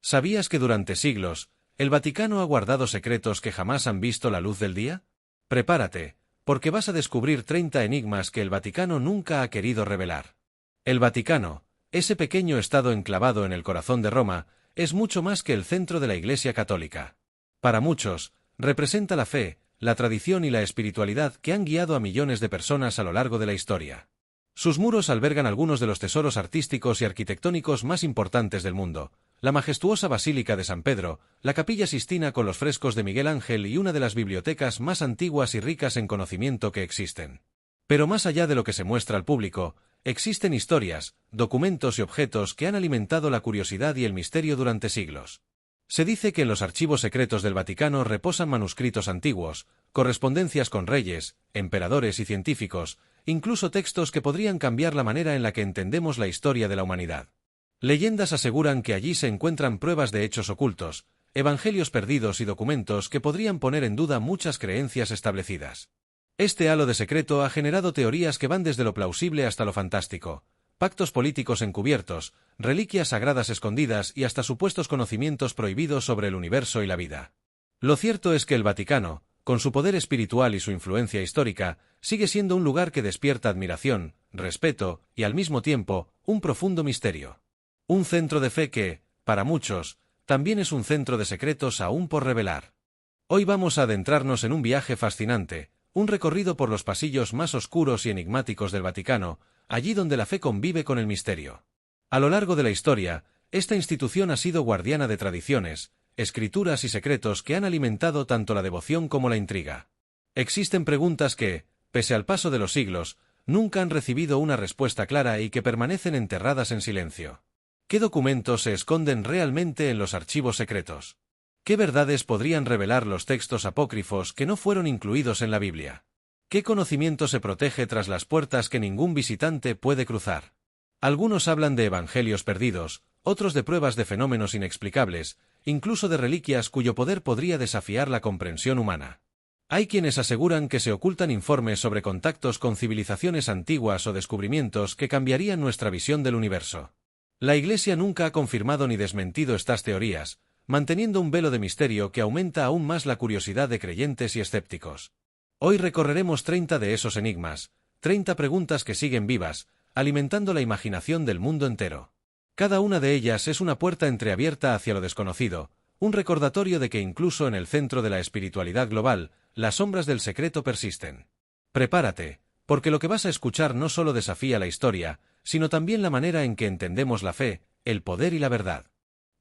¿Sabías que durante siglos, el Vaticano ha guardado secretos que jamás han visto la luz del día? Prepárate, porque vas a descubrir 30 enigmas que el Vaticano nunca ha querido revelar. El Vaticano, ese pequeño estado enclavado en el corazón de Roma, es mucho más que el centro de la Iglesia Católica. Para muchos, representa la fe, la tradición y la espiritualidad que han guiado a millones de personas a lo largo de la historia. Sus muros albergan algunos de los tesoros artísticos y arquitectónicos más importantes del mundo: la majestuosa Basílica de San Pedro, la Capilla Sistina con los frescos de Miguel Ángel y una de las bibliotecas más antiguas y ricas en conocimiento que existen. Pero más allá de lo que se muestra al público, existen historias, documentos y objetos que han alimentado la curiosidad y el misterio durante siglos. Se dice que en los archivos secretos del Vaticano reposan manuscritos antiguos, correspondencias con reyes, emperadores y científicos, incluso textos que podrían cambiar la manera en la que entendemos la historia de la humanidad. Leyendas aseguran que allí se encuentran pruebas de hechos ocultos, evangelios perdidos y documentos que podrían poner en duda muchas creencias establecidas. Este halo de secreto ha generado teorías que van desde lo plausible hasta lo fantástico: pactos políticos encubiertos, reliquias sagradas escondidas y hasta supuestos conocimientos prohibidos sobre el universo y la vida. Lo cierto es que el Vaticano, con su poder espiritual y su influencia histórica, sigue siendo un lugar que despierta admiración, respeto y al mismo tiempo, un profundo misterio. Un centro de fe que, para muchos, también es un centro de secretos aún por revelar. Hoy vamos a adentrarnos en un viaje fascinante, un recorrido por los pasillos más oscuros y enigmáticos del Vaticano, allí donde la fe convive con el misterio. A lo largo de la historia, esta institución ha sido guardiana de tradiciones, escrituras y secretos que han alimentado tanto la devoción como la intriga. Existen preguntas que, pese al paso de los siglos, nunca han recibido una respuesta clara y que permanecen enterradas en silencio. ¿Qué documentos se esconden realmente en los archivos secretos? ¿Qué verdades podrían revelar los textos apócrifos que no fueron incluidos en la Biblia? ¿Qué conocimiento se protege tras las puertas que ningún visitante puede cruzar? Algunos hablan de evangelios perdidos, otros de pruebas de fenómenos inexplicables, incluso de reliquias cuyo poder podría desafiar la comprensión humana. Hay quienes aseguran que se ocultan informes sobre contactos con civilizaciones antiguas o descubrimientos que cambiarían nuestra visión del universo. La Iglesia nunca ha confirmado ni desmentido estas teorías, manteniendo un velo de misterio que aumenta aún más la curiosidad de creyentes y escépticos. Hoy recorreremos 30 de esos enigmas, 30 preguntas que siguen vivas, alimentando la imaginación del mundo entero. Cada una de ellas es una puerta entreabierta hacia lo desconocido, un recordatorio de que incluso en el centro de la espiritualidad global, las sombras del secreto persisten. Prepárate, porque lo que vas a escuchar no solo desafía la historia, sino también la manera en que entendemos la fe, el poder y la verdad.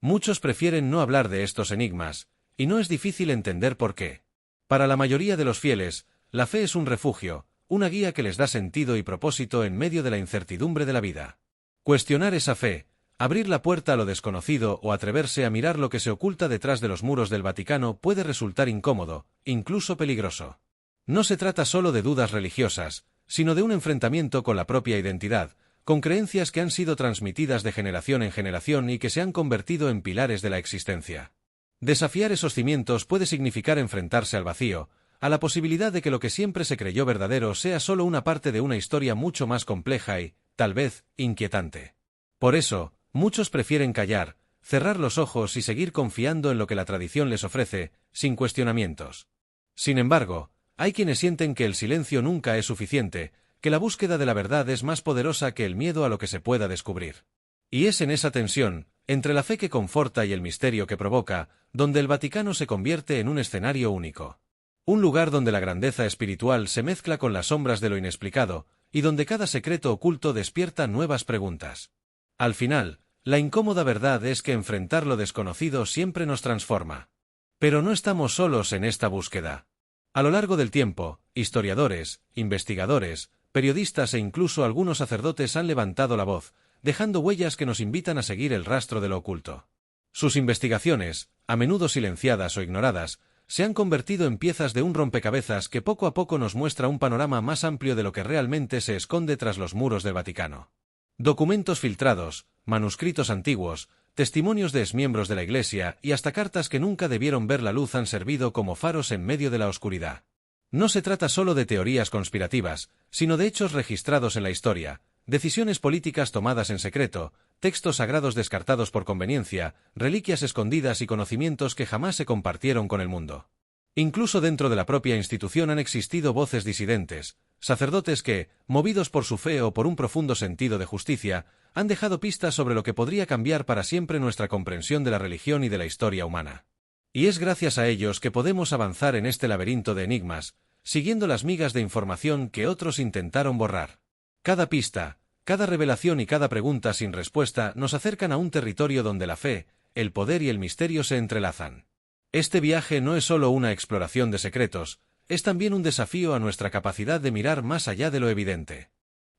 Muchos prefieren no hablar de estos enigmas, y no es difícil entender por qué. Para la mayoría de los fieles, la fe es un refugio, una guía que les da sentido y propósito en medio de la incertidumbre de la vida. Cuestionar esa fe, abrir la puerta a lo desconocido o atreverse a mirar lo que se oculta detrás de los muros del Vaticano puede resultar incómodo, incluso peligroso. No se trata solo de dudas religiosas, sino de un enfrentamiento con la propia identidad, con creencias que han sido transmitidas de generación en generación y que se han convertido en pilares de la existencia. Desafiar esos cimientos puede significar enfrentarse al vacío, a la posibilidad de que lo que siempre se creyó verdadero sea solo una parte de una historia mucho más compleja y, tal vez, inquietante. Por eso, muchos prefieren callar, cerrar los ojos y seguir confiando en lo que la tradición les ofrece, sin cuestionamientos. Sin embargo, hay quienes sienten que el silencio nunca es suficiente, que la búsqueda de la verdad es más poderosa que el miedo a lo que se pueda descubrir. Y es en esa tensión, entre la fe que conforta y el misterio que provoca, donde el Vaticano se convierte en un escenario único. Un lugar donde la grandeza espiritual se mezcla con las sombras de lo inexplicado, y donde cada secreto oculto despierta nuevas preguntas. Al final, la incómoda verdad es que enfrentar lo desconocido siempre nos transforma. Pero no estamos solos en esta búsqueda. A lo largo del tiempo, historiadores, investigadores, periodistas e incluso algunos sacerdotes han levantado la voz, dejando huellas que nos invitan a seguir el rastro de lo oculto. Sus investigaciones, a menudo silenciadas o ignoradas, se han convertido en piezas de un rompecabezas que poco a poco nos muestra un panorama más amplio de lo que realmente se esconde tras los muros del Vaticano. Documentos filtrados, manuscritos antiguos, testimonios de exmiembros de la Iglesia y hasta cartas que nunca debieron ver la luz han servido como faros en medio de la oscuridad. No se trata solo de teorías conspirativas, sino de hechos registrados en la historia, decisiones políticas tomadas en secreto, textos sagrados descartados por conveniencia, reliquias escondidas y conocimientos que jamás se compartieron con el mundo. Incluso dentro de la propia institución han existido voces disidentes, sacerdotes que, movidos por su fe o por un profundo sentido de justicia, han dejado pistas sobre lo que podría cambiar para siempre nuestra comprensión de la religión y de la historia humana. Y es gracias a ellos que podemos avanzar en este laberinto de enigmas, siguiendo las migas de información que otros intentaron borrar. Cada pista, cada revelación y cada pregunta sin respuesta nos acercan a un territorio donde la fe, el poder y el misterio se entrelazan. Este viaje no es solo una exploración de secretos, es también un desafío a nuestra capacidad de mirar más allá de lo evidente.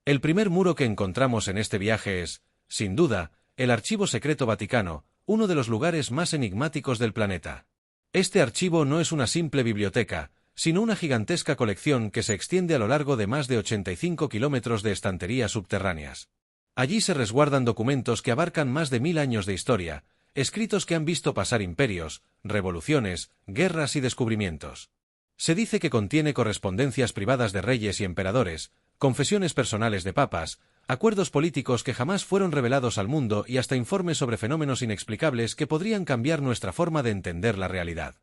El primer muro que encontramos en este viaje es, sin duda, el Archivo Secreto Vaticano, uno de los lugares más enigmáticos del planeta. Este archivo no es una simple biblioteca, sino una gigantesca colección que se extiende a lo largo de más de 85 kilómetros de estanterías subterráneas. Allí se resguardan documentos que abarcan más de 1000 años de historia, escritos que han visto pasar imperios, revoluciones, guerras y descubrimientos. Se dice que contiene correspondencias privadas de reyes y emperadores, confesiones personales de papas, acuerdos políticos que jamás fueron revelados al mundo y hasta informes sobre fenómenos inexplicables que podrían cambiar nuestra forma de entender la realidad.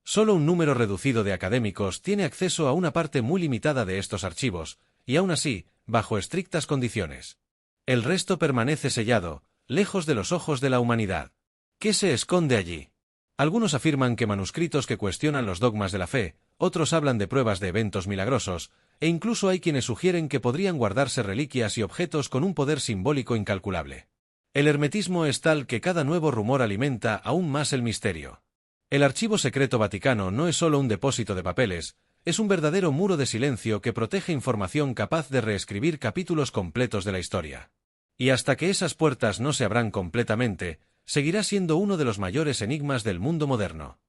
Solo un número reducido de académicos tiene acceso a una parte muy limitada de estos archivos, y aún así, bajo estrictas condiciones. El resto permanece sellado, lejos de los ojos de la humanidad. ¿Qué se esconde allí? Algunos afirman que manuscritos que cuestionan los dogmas de la fe, otros hablan de pruebas de eventos milagrosos, e incluso hay quienes sugieren que podrían guardarse reliquias y objetos con un poder simbólico incalculable. El hermetismo es tal que cada nuevo rumor alimenta aún más el misterio. El Archivo Secreto Vaticano no es solo un depósito de papeles, es un verdadero muro de silencio que protege información capaz de reescribir capítulos completos de la historia. Y hasta que esas puertas no se abran completamente, seguirá siendo uno de los mayores enigmas del mundo moderno.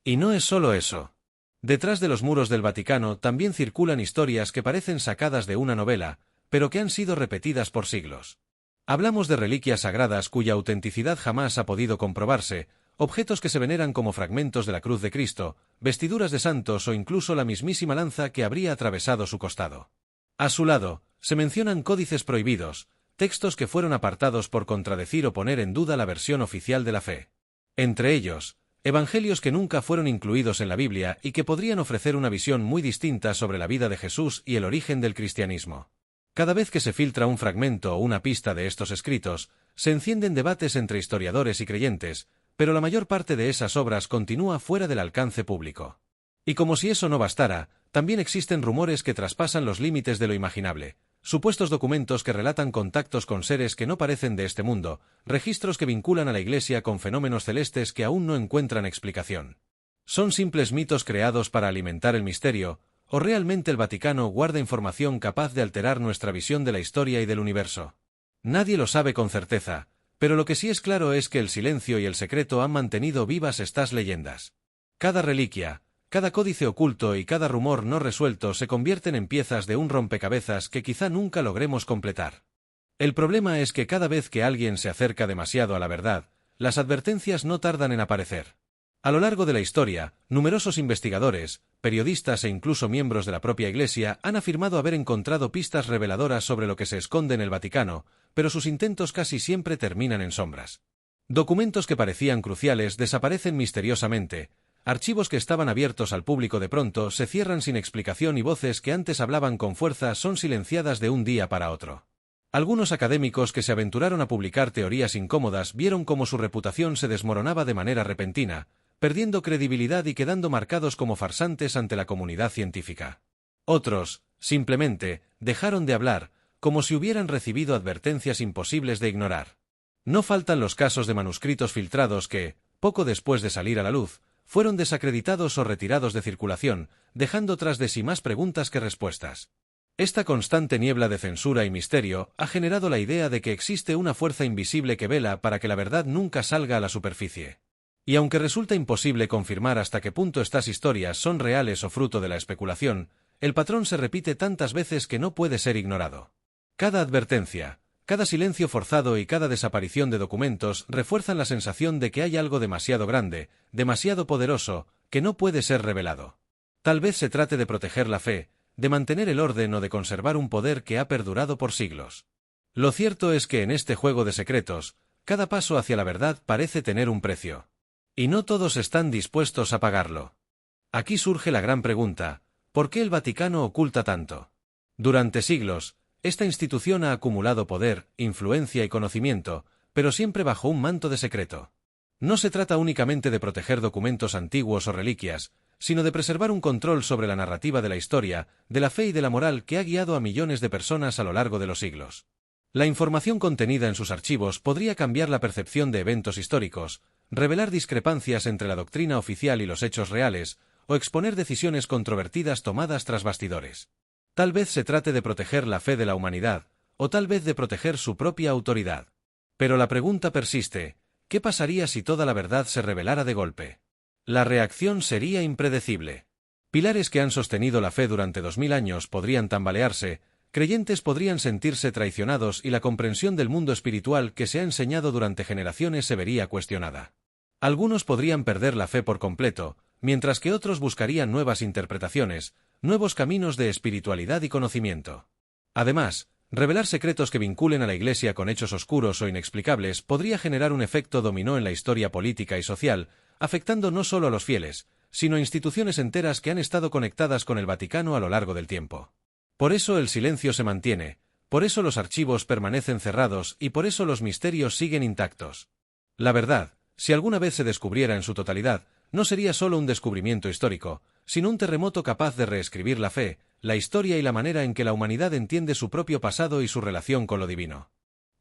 Y no es solo eso. Detrás de los muros del Vaticano también circulan historias que parecen sacadas de una novela, pero que han sido repetidas por siglos. Hablamos de reliquias sagradas cuya autenticidad jamás ha podido comprobarse, objetos que se veneran como fragmentos de la cruz de Cristo, vestiduras de santos o incluso la mismísima lanza que habría atravesado su costado. A su lado, se mencionan códices prohibidos, textos que fueron apartados por contradecir o poner en duda la versión oficial de la fe. Entre ellos, evangelios que nunca fueron incluidos en la Biblia y que podrían ofrecer una visión muy distinta sobre la vida de Jesús y el origen del cristianismo. Cada vez que se filtra un fragmento o una pista de estos escritos, se encienden debates entre historiadores y creyentes, pero la mayor parte de esas obras continúa fuera del alcance público. Y como si eso no bastara, también existen rumores que traspasan los límites de lo imaginable, supuestos documentos que relatan contactos con seres que no parecen de este mundo, registros que vinculan a la Iglesia con fenómenos celestes que aún no encuentran explicación. ¿Son simples mitos creados para alimentar el misterio, o realmente el Vaticano guarda información capaz de alterar nuestra visión de la historia y del universo? Nadie lo sabe con certeza, pero lo que sí es claro es que el silencio y el secreto han mantenido vivas estas leyendas. Cada reliquia, cada códice oculto y cada rumor no resuelto se convierten en piezas de un rompecabezas que quizá nunca logremos completar. El problema es que cada vez que alguien se acerca demasiado a la verdad, las advertencias no tardan en aparecer. A lo largo de la historia, numerosos investigadores, periodistas e incluso miembros de la propia Iglesia han afirmado haber encontrado pistas reveladoras sobre lo que se esconde en el Vaticano, pero sus intentos casi siempre terminan en sombras. Documentos que parecían cruciales desaparecen misteriosamente, archivos que estaban abiertos al público de pronto se cierran sin explicación y voces que antes hablaban con fuerza son silenciadas de un día para otro. Algunos académicos que se aventuraron a publicar teorías incómodas vieron cómo su reputación se desmoronaba de manera repentina, perdiendo credibilidad y quedando marcados como farsantes ante la comunidad científica. Otros, simplemente, dejaron de hablar, como si hubieran recibido advertencias imposibles de ignorar. No faltan los casos de manuscritos filtrados que, poco después de salir a la luz, fueron desacreditados o retirados de circulación, dejando tras de sí más preguntas que respuestas. Esta constante niebla de censura y misterio ha generado la idea de que existe una fuerza invisible que vela para que la verdad nunca salga a la superficie. Y aunque resulta imposible confirmar hasta qué punto estas historias son reales o fruto de la especulación, el patrón se repite tantas veces que no puede ser ignorado. Cada advertencia, cada silencio forzado y cada desaparición de documentos refuerzan la sensación de que hay algo demasiado grande, demasiado poderoso, que no puede ser revelado. Tal vez se trate de proteger la fe, de mantener el orden o de conservar un poder que ha perdurado por siglos. Lo cierto es que en este juego de secretos, cada paso hacia la verdad parece tener un precio. Y no todos están dispuestos a pagarlo. Aquí surge la gran pregunta: ¿por qué el Vaticano oculta tanto? Durante siglos, esta institución ha acumulado poder, influencia y conocimiento, pero siempre bajo un manto de secreto. No se trata únicamente de proteger documentos antiguos o reliquias, sino de preservar un control sobre la narrativa de la historia, de la fe y de la moral que ha guiado a millones de personas a lo largo de los siglos. La información contenida en sus archivos podría cambiar la percepción de eventos históricos, revelar discrepancias entre la doctrina oficial y los hechos reales, o exponer decisiones controvertidas tomadas tras bastidores. Tal vez se trate de proteger la fe de la humanidad, o tal vez de proteger su propia autoridad. Pero la pregunta persiste: ¿qué pasaría si toda la verdad se revelara de golpe? La reacción sería impredecible. Pilares que han sostenido la fe durante 2000 años podrían tambalearse, creyentes podrían sentirse traicionados y la comprensión del mundo espiritual que se ha enseñado durante generaciones se vería cuestionada. Algunos podrían perder la fe por completo, mientras que otros buscarían nuevas interpretaciones, nuevos caminos de espiritualidad y conocimiento. Además, revelar secretos que vinculen a la Iglesia con hechos oscuros o inexplicables podría generar un efecto dominó en la historia política y social, afectando no solo a los fieles, sino a instituciones enteras que han estado conectadas con el Vaticano a lo largo del tiempo. Por eso el silencio se mantiene, por eso los archivos permanecen cerrados y por eso los misterios siguen intactos. La verdad, si alguna vez se descubriera en su totalidad, no sería solo un descubrimiento histórico, sino un terremoto capaz de reescribir la fe, la historia y la manera en que la humanidad entiende su propio pasado y su relación con lo divino.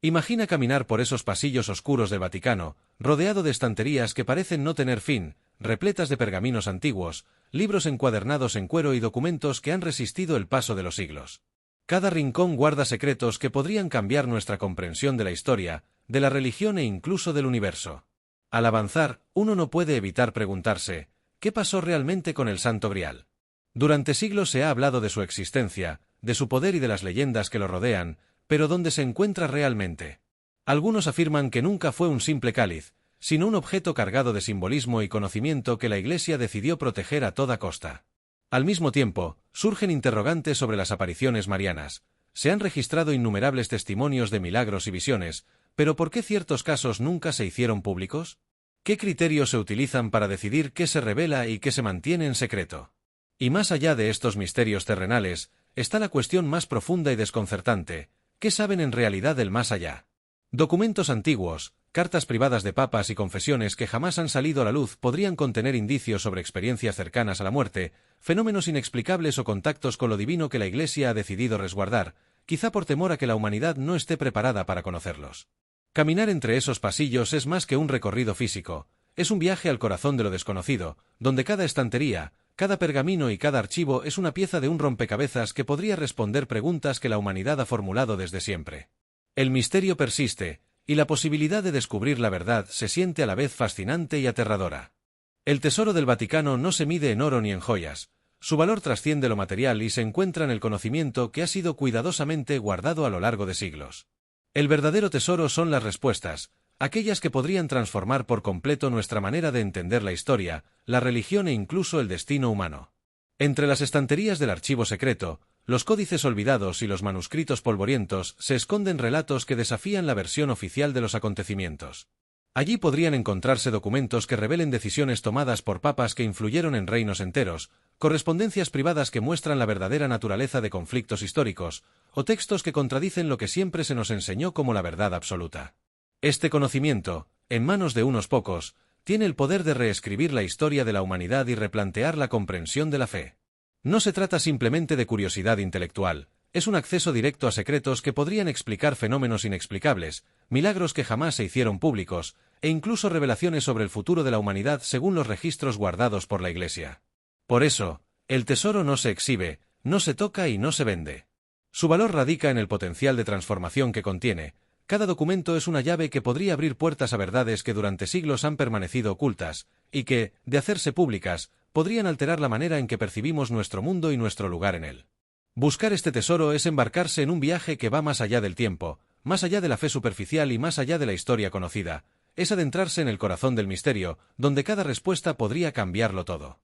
Imagina caminar por esos pasillos oscuros del Vaticano, rodeado de estanterías que parecen no tener fin, repletas de pergaminos antiguos, libros encuadernados en cuero y documentos que han resistido el paso de los siglos. Cada rincón guarda secretos que podrían cambiar nuestra comprensión de la historia, de la religión e incluso del universo. Al avanzar, uno no puede evitar preguntarse: ¿qué pasó realmente con el Santo Grial? Durante siglos se ha hablado de su existencia, de su poder y de las leyendas que lo rodean, pero ¿dónde se encuentra realmente? Algunos afirman que nunca fue un simple cáliz, sino un objeto cargado de simbolismo y conocimiento que la Iglesia decidió proteger a toda costa. Al mismo tiempo, surgen interrogantes sobre las apariciones marianas. Se han registrado innumerables testimonios de milagros y visiones, pero ¿por qué ciertos casos nunca se hicieron públicos? ¿Qué criterios se utilizan para decidir qué se revela y qué se mantiene en secreto? Y más allá de estos misterios terrenales, está la cuestión más profunda y desconcertante: ¿qué saben en realidad del más allá? Documentos antiguos, cartas privadas de papas y confesiones que jamás han salido a la luz podrían contener indicios sobre experiencias cercanas a la muerte, fenómenos inexplicables o contactos con lo divino que la Iglesia ha decidido resguardar, quizá por temor a que la humanidad no esté preparada para conocerlos. Caminar entre esos pasillos es más que un recorrido físico, es un viaje al corazón de lo desconocido, donde cada estantería, cada pergamino y cada archivo es una pieza de un rompecabezas que podría responder preguntas que la humanidad ha formulado desde siempre. El misterio persiste, y la posibilidad de descubrir la verdad se siente a la vez fascinante y aterradora. El tesoro del Vaticano no se mide en oro ni en joyas, su valor trasciende lo material y se encuentra en el conocimiento que ha sido cuidadosamente guardado a lo largo de siglos. El verdadero tesoro son las respuestas, aquellas que podrían transformar por completo nuestra manera de entender la historia, la religión e incluso el destino humano. Entre las estanterías del archivo secreto, los códices olvidados y los manuscritos polvorientos se esconden relatos que desafían la versión oficial de los acontecimientos. Allí podrían encontrarse documentos que revelen decisiones tomadas por papas que influyeron en reinos enteros, correspondencias privadas que muestran la verdadera naturaleza de conflictos históricos, o textos que contradicen lo que siempre se nos enseñó como la verdad absoluta. Este conocimiento, en manos de unos pocos, tiene el poder de reescribir la historia de la humanidad y replantear la comprensión de la fe. No se trata simplemente de curiosidad intelectual, es un acceso directo a secretos que podrían explicar fenómenos inexplicables, milagros que jamás se hicieron públicos, e incluso revelaciones sobre el futuro de la humanidad según los registros guardados por la Iglesia. Por eso, el tesoro no se exhibe, no se toca y no se vende. Su valor radica en el potencial de transformación que contiene. Cada documento es una llave que podría abrir puertas a verdades que durante siglos han permanecido ocultas, y que, de hacerse públicas, podrían alterar la manera en que percibimos nuestro mundo y nuestro lugar en él. Buscar este tesoro es embarcarse en un viaje que va más allá del tiempo, más allá de la fe superficial y más allá de la historia conocida. Es adentrarse en el corazón del misterio, donde cada respuesta podría cambiarlo todo.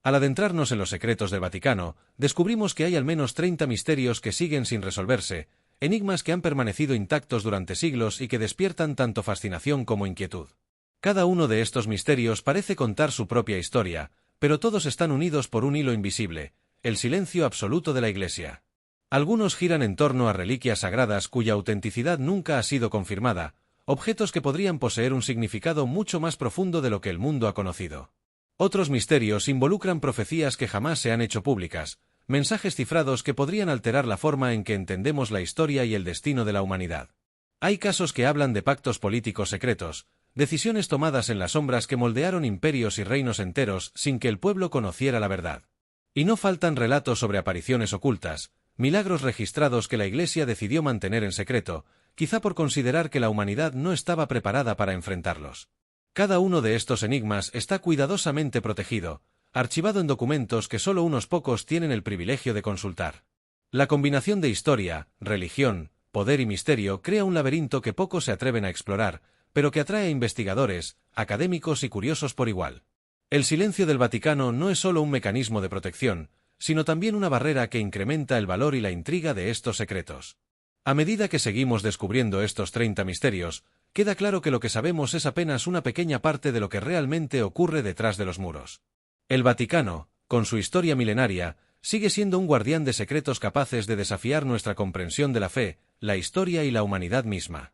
Al adentrarnos en los secretos del Vaticano, descubrimos que hay al menos 30 misterios que siguen sin resolverse, enigmas que han permanecido intactos durante siglos y que despiertan tanto fascinación como inquietud. Cada uno de estos misterios parece contar su propia historia, pero todos están unidos por un hilo invisible, el silencio absoluto de la Iglesia. Algunos giran en torno a reliquias sagradas cuya autenticidad nunca ha sido confirmada, objetos que podrían poseer un significado mucho más profundo de lo que el mundo ha conocido. Otros misterios involucran profecías que jamás se han hecho públicas, mensajes cifrados que podrían alterar la forma en que entendemos la historia y el destino de la humanidad. Hay casos que hablan de pactos políticos secretos, decisiones tomadas en las sombras que moldearon imperios y reinos enteros sin que el pueblo conociera la verdad. Y no faltan relatos sobre apariciones ocultas, milagros registrados que la Iglesia decidió mantener en secreto, quizá por considerar que la humanidad no estaba preparada para enfrentarlos. Cada uno de estos enigmas está cuidadosamente protegido, archivado en documentos que solo unos pocos tienen el privilegio de consultar. La combinación de historia, religión, poder y misterio crea un laberinto que pocos se atreven a explorar, pero que atrae a investigadores, académicos y curiosos por igual. El silencio del Vaticano no es solo un mecanismo de protección, sino también una barrera que incrementa el valor y la intriga de estos secretos. A medida que seguimos descubriendo estos 30 misterios, queda claro que lo que sabemos es apenas una pequeña parte de lo que realmente ocurre detrás de los muros. El Vaticano, con su historia milenaria, sigue siendo un guardián de secretos capaces de desafiar nuestra comprensión de la fe, la historia y la humanidad misma.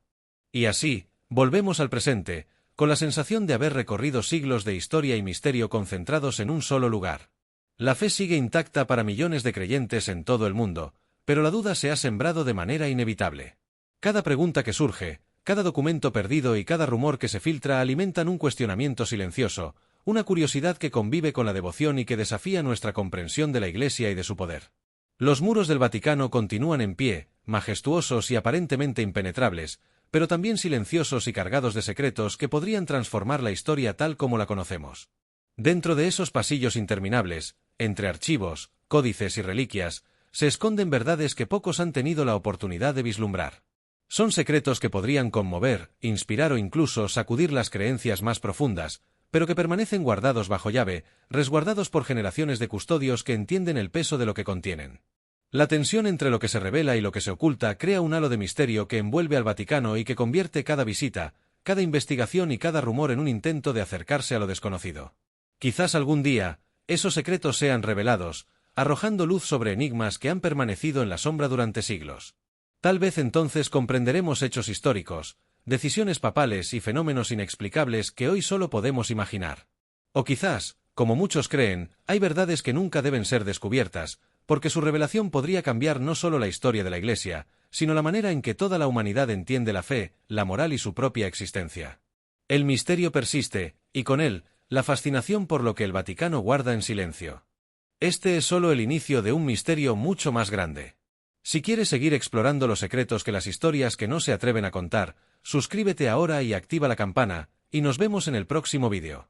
Y así, volvemos al presente, con la sensación de haber recorrido siglos de historia y misterio concentrados en un solo lugar. La fe sigue intacta para millones de creyentes en todo el mundo, pero la duda se ha sembrado de manera inevitable. Cada pregunta que surge, cada documento perdido y cada rumor que se filtra alimentan un cuestionamiento silencioso, una curiosidad que convive con la devoción y que desafía nuestra comprensión de la Iglesia y de su poder. Los muros del Vaticano continúan en pie, majestuosos y aparentemente impenetrables, pero también silenciosos y cargados de secretos que podrían transformar la historia tal como la conocemos. Dentro de esos pasillos interminables, entre archivos, códices y reliquias, se esconden verdades que pocos han tenido la oportunidad de vislumbrar. Son secretos que podrían conmover, inspirar o incluso sacudir las creencias más profundas, pero que permanecen guardados bajo llave, resguardados por generaciones de custodios que entienden el peso de lo que contienen. La tensión entre lo que se revela y lo que se oculta crea un halo de misterio que envuelve al Vaticano y que convierte cada visita, cada investigación y cada rumor en un intento de acercarse a lo desconocido. Quizás algún día, esos secretos sean revelados, arrojando luz sobre enigmas que han permanecido en la sombra durante siglos. Tal vez entonces comprenderemos hechos históricos, decisiones papales y fenómenos inexplicables que hoy solo podemos imaginar. O quizás, como muchos creen, hay verdades que nunca deben ser descubiertas, porque su revelación podría cambiar no solo la historia de la Iglesia, sino la manera en que toda la humanidad entiende la fe, la moral y su propia existencia. El misterio persiste, y con él, la fascinación por lo que el Vaticano guarda en silencio. Este es solo el inicio de un misterio mucho más grande. Si quieres seguir explorando los secretos que las historias que no se atreven a contar, suscríbete ahora y activa la campana, y nos vemos en el próximo vídeo.